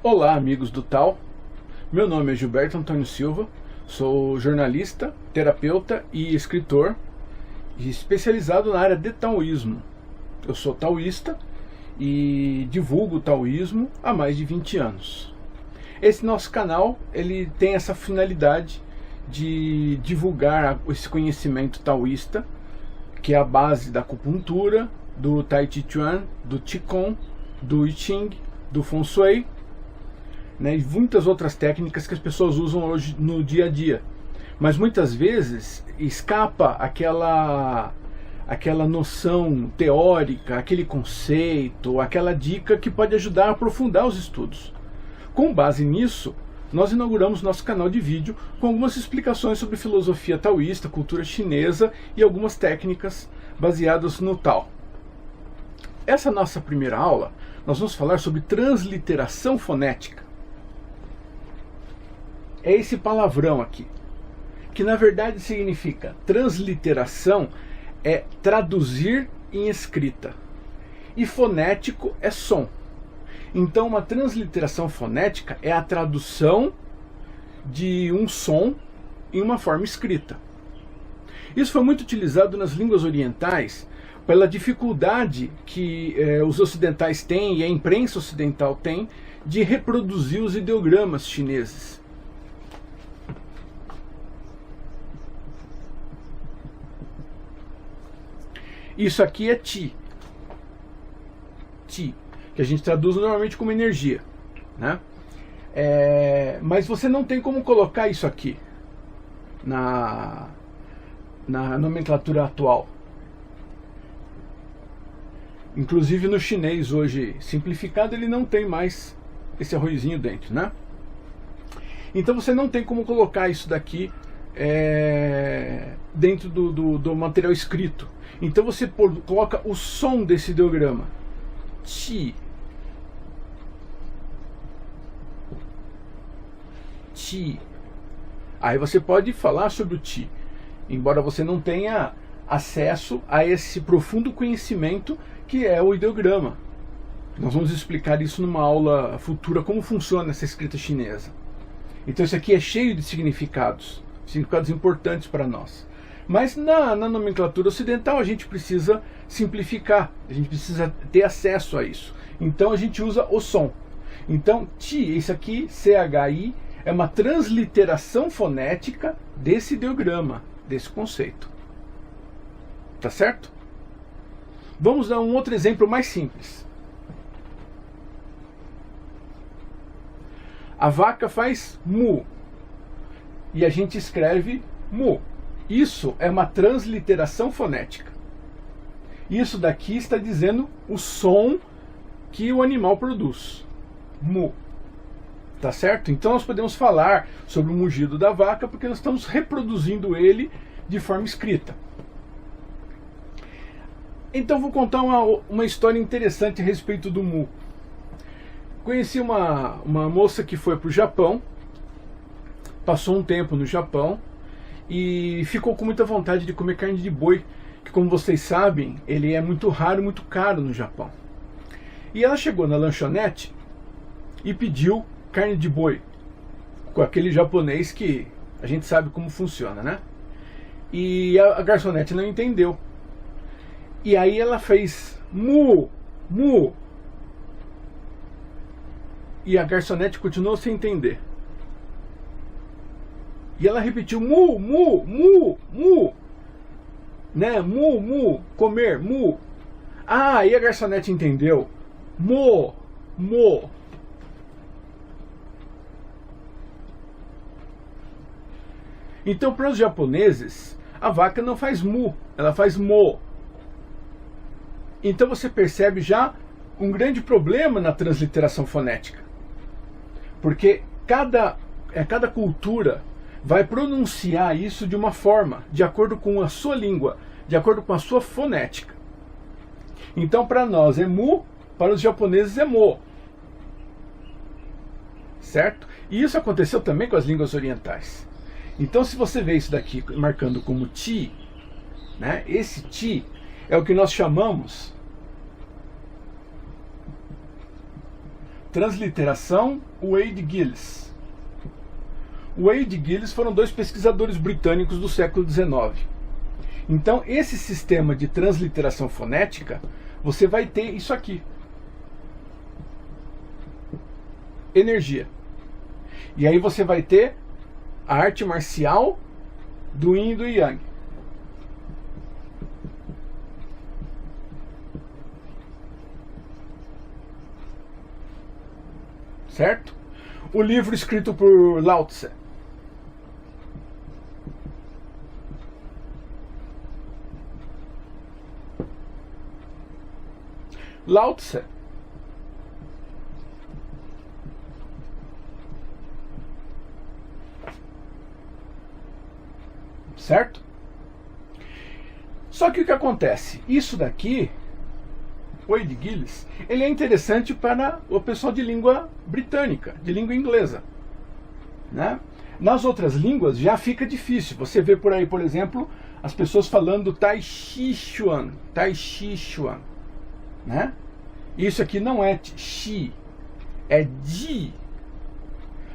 Olá, amigos do Tao. Meu nome é Gilberto Antônio Silva, sou jornalista, terapeuta e escritor, especializado na área de taoísmo. Eu sou taoísta e divulgo o taoísmo há mais de 20 anos. Esse nosso canal ele tem essa finalidade de divulgar esse conhecimento taoísta, que é a base da acupuntura, do Tai Chi Chuan, do Qigong, do I Ching, do Feng Shui, né, e muitas outras técnicas que as pessoas usam hoje no dia a dia. Mas muitas vezes escapa aquela noção teórica, aquele conceito, aquela dica que pode ajudar a aprofundar os estudos. Com base nisso, nós inauguramos nosso canal de vídeo com algumas explicações sobre filosofia taoísta, cultura chinesa e algumas técnicas baseadas no Tao. Essa nossa primeira aula, nós vamos falar sobre transliteração fonética. É esse palavrão aqui, que na verdade significa transliteração, é traduzir em escrita, e fonético é som. Então uma transliteração fonética é a tradução de um som em uma forma escrita. Isso foi muito utilizado nas línguas orientais pela dificuldade que os ocidentais têm e a imprensa ocidental tem de reproduzir os ideogramas chineses. Isso aqui é Qi, que a gente traduz normalmente como energia, né? Mas você não tem como colocar isso aqui na nomenclatura atual. Inclusive no chinês hoje simplificado ele não tem mais esse arrozinho dentro, né? Então você não tem como colocar isso daqui dentro do material escrito. Então você coloca o som desse ideograma, Qi, Qi. Aí você pode falar sobre o Qi, embora você não tenha acesso a esse profundo conhecimento que é o ideograma. Nós vamos explicar isso numa aula futura, como funciona essa escrita chinesa. Então isso aqui é cheio de significados importantes para nós. Mas na nomenclatura ocidental a gente precisa simplificar, a gente precisa ter acesso a isso. Então a gente usa o som. Então Qi, isso aqui, CHI, é uma transliteração fonética desse ideograma, desse conceito. Tá certo? Vamos dar um outro exemplo mais simples. A vaca faz mu e a gente escreve mu. Isso é uma transliteração fonética. Isso daqui está dizendo o som que o animal produz. Mu. Tá certo? Então nós podemos falar sobre o mugido da vaca porque nós estamos reproduzindo ele de forma escrita. Então vou contar uma história interessante a respeito do mu. Conheci uma moça que foi para o Japão, passou um tempo no Japão e ficou com muita vontade de comer carne de boi, que, como vocês sabem, ele é muito raro, muito caro no Japão. E ela chegou na lanchonete e pediu carne de boi, com aquele japonês que a gente sabe como funciona, né? E a garçonete não entendeu. E aí ela fez mu, mu. E a garçonete continuou sem entender. E ela repetiu mu, mu, mu, mu, né? Mu, mu, comer, mu. Ah, aí a garçonete entendeu. Mo, mo. Então, para os japoneses, a vaca não faz mu, ela faz mo. Então você percebe já um grande problema na transliteração fonética. Porque cada cultura vai pronunciar isso de uma forma, de acordo com a sua língua, de acordo com a sua fonética. Então para nós é mu, para os japoneses é mo. Certo? E isso aconteceu também com as línguas orientais. Então se você vê isso daqui marcando como Qi, né, esse Qi é o que nós chamamos transliteração Wade Gillis. Wade e Gillis foram dois pesquisadores britânicos do século XIX. Então, esse sistema de transliteração fonética, você vai ter isso aqui. Energia. E aí você vai ter a arte marcial do Yin e do Yang. Certo? O livro escrito por Lao Tse. Lao Tse. Certo? Só que o que acontece? Isso daqui, Wade Gillis, ele é interessante para o pessoal de língua britânica, de língua inglesa, né? Nas outras línguas já fica difícil. Você vê por aí, por exemplo, as pessoas falando Tai Chi Chuan, né? Isso aqui não é Chi, é Ji.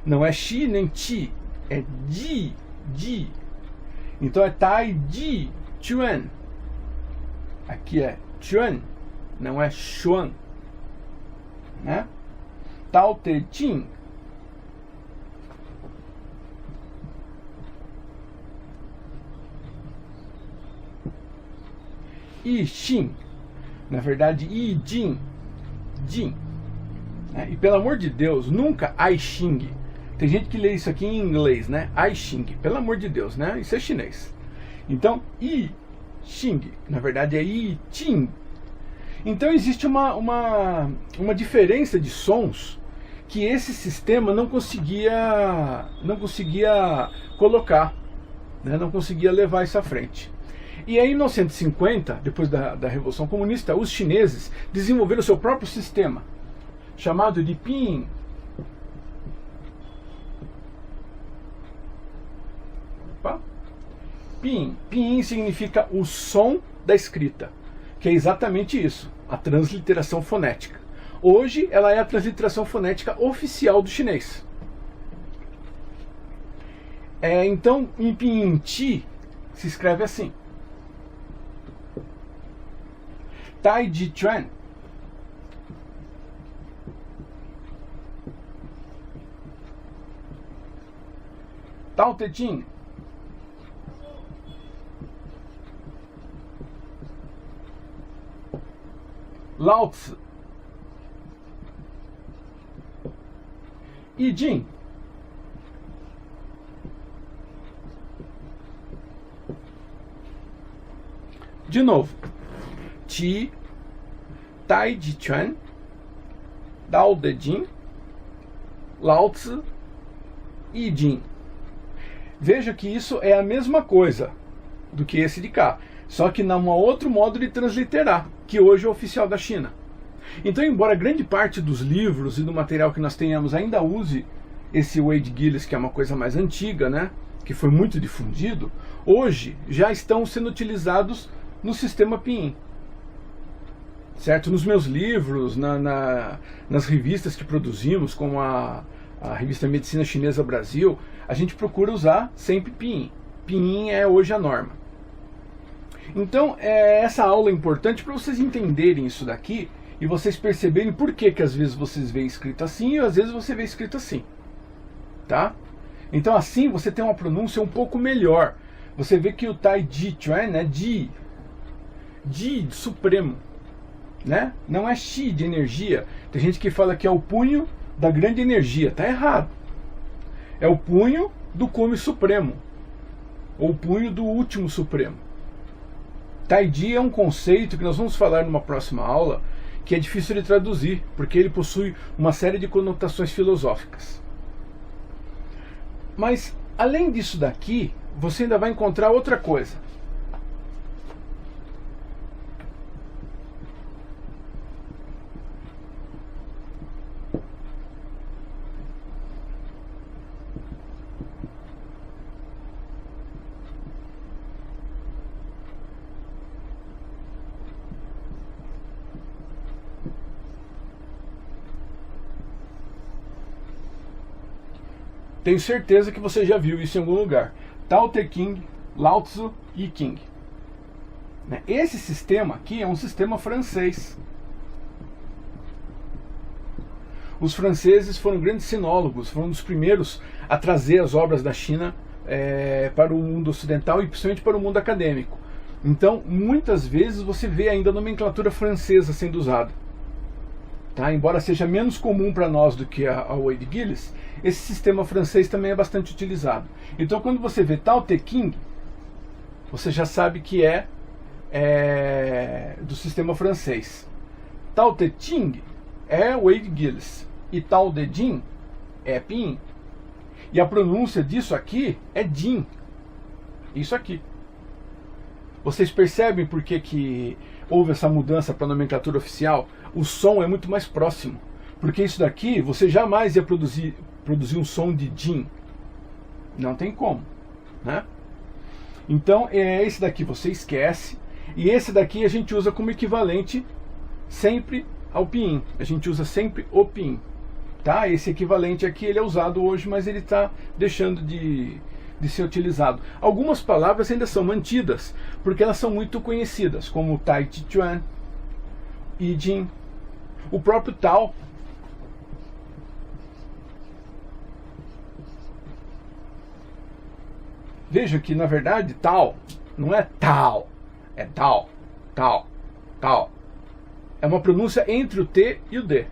Não é Chi nem Chi, é Ji. Então é Tai Ji Chuan. Aqui é Chuan, não é Xuan, né? Tao Te Ching. I Xin. Na verdade, I Jin. Jin. Né? E pelo amor de Deus, nunca Ai Xing. Tem gente que lê isso aqui em inglês, né? Ai Xing. Pelo amor de Deus, né? Isso é chinês. Então, I Xing. Na verdade é I Ching. Então existe uma diferença de sons que esse sistema não conseguia colocar, né? Não conseguia levar isso à frente. E aí, em 1950, depois da Revolução Comunista, os chineses desenvolveram o seu próprio sistema, chamado de Pinyin. Pinyin. Pinyin significa o som da escrita, que é exatamente isso, a transliteração fonética. Hoje, ela é a transliteração fonética oficial do chinês. Então, em Pinyin Chi, se escreve assim. Tai Ji Chuan. Tao Te Ching. Lao Tse. I Jin. De novo. Qi, Tai Ji Chuan, Dao De Jin, Lao Tse, I Jin. Veja que isso é a mesma coisa do que esse de cá, só que num outro modo de transliterar, que hoje é oficial da China. Então, embora grande parte dos livros e do material que nós tenhamos ainda use esse Wade Gillis, que é uma coisa mais antiga, né, que foi muito difundido, hoje já estão sendo utilizados no sistema Pinyin. Certo? Nos meus livros, nas revistas que produzimos, como a revista Medicina Chinesa Brasil, a gente procura usar sempre Pinyin. Pinyin é hoje a norma. Então, essa aula é importante para vocês entenderem isso daqui e vocês perceberem por que às vezes vocês veem escrito assim e às vezes você vê escrito assim. Tá? Então, assim você tem uma pronúncia um pouco melhor. Você vê que o Tai Ji Chuan é Ji. Ji, supremo. Né? Não é Chi de energia. Tem gente que fala que é o punho da grande energia. Está errado. É o punho do cume supremo, ou o punho do último supremo. Tai Ji é um conceito que nós vamos falar numa próxima aula, que é difícil de traduzir, porque ele possui uma série de conotações filosóficas. Mas além disso daqui, você ainda vai encontrar outra coisa. Tenho certeza que você já viu isso em algum lugar. Tao Te Ching, Lao Tzu e King. Esse sistema aqui é um sistema francês. Os franceses foram grandes sinólogos, foram um dos primeiros a trazer as obras da China para o mundo ocidental e principalmente para o mundo acadêmico. Então, muitas vezes você vê ainda a nomenclatura francesa sendo usada. Tá? Embora seja menos comum para nós do que a Wade Giles, esse sistema francês também é bastante utilizado. Então, quando você vê Tao Te Ching, você já sabe que é do sistema francês. Tao Te Ching é Wade Giles e Tao Te Ching é Pinyin. E a pronúncia disso aqui é Jin. Isso aqui. Vocês percebem por que houve essa mudança para a nomenclatura oficial? O som é muito mais próximo. Porque isso daqui, você jamais ia produzir um som de Jin. Não tem como. Né? Então, esse daqui você esquece. E esse daqui a gente usa como equivalente sempre ao Pinyin. A gente usa sempre o Pinyin. Tá? Esse equivalente aqui ele é usado hoje, mas ele está deixando de ser utilizado. Algumas palavras ainda são mantidas, porque elas são muito conhecidas, como Tai Chi Chuan, I Ching, o próprio Tao. Veja que, na verdade, Tao não é Tao, é Tao, Tao, Tao. É uma pronúncia entre o T e o D.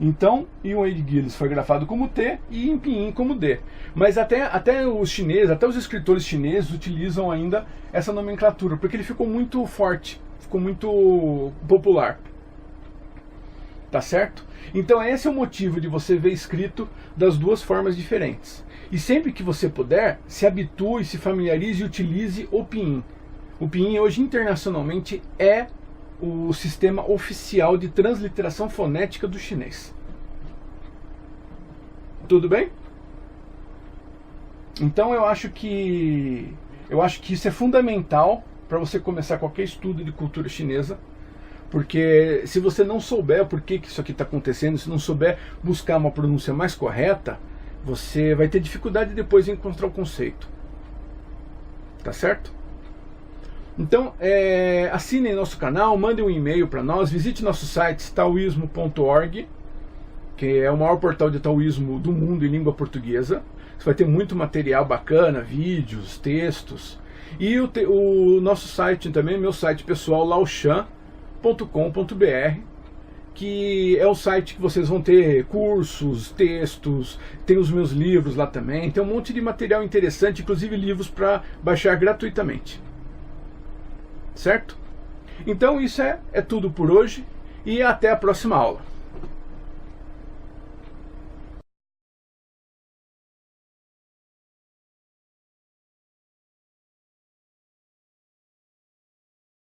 Então, em Wade Giles foi grafado como T e em Pinyin como D. Mas até os chineses, até os escritores chineses utilizam ainda essa nomenclatura, porque ele ficou muito forte, ficou muito popular. Tá certo? Então esse é o motivo de você ver escrito das duas formas diferentes. E sempre que você puder, se habitue, se familiarize e utilize o Pinyin. O Pinyin hoje internacionalmente é o sistema oficial de transliteração fonética do chinês. Tudo bem? Então eu acho que isso é fundamental para você começar qualquer estudo de cultura chinesa, porque se você não souber o porquê que isso aqui está acontecendo, se não souber buscar uma pronúncia mais correta, você vai ter dificuldade depois em encontrar o conceito. Tá certo? Então, assinem nosso canal, mandem um e-mail para nós, visite nosso site taoismo.org, que é o maior portal de taoísmo do mundo em língua portuguesa. Você vai ter muito material bacana, vídeos, textos. E o nosso site também, meu site pessoal, laoshan.com.br, que é o site que vocês vão ter cursos, textos, tem os meus livros lá também, tem um monte de material interessante, inclusive livros para baixar gratuitamente. Certo? Então isso é tudo por hoje e até a próxima aula.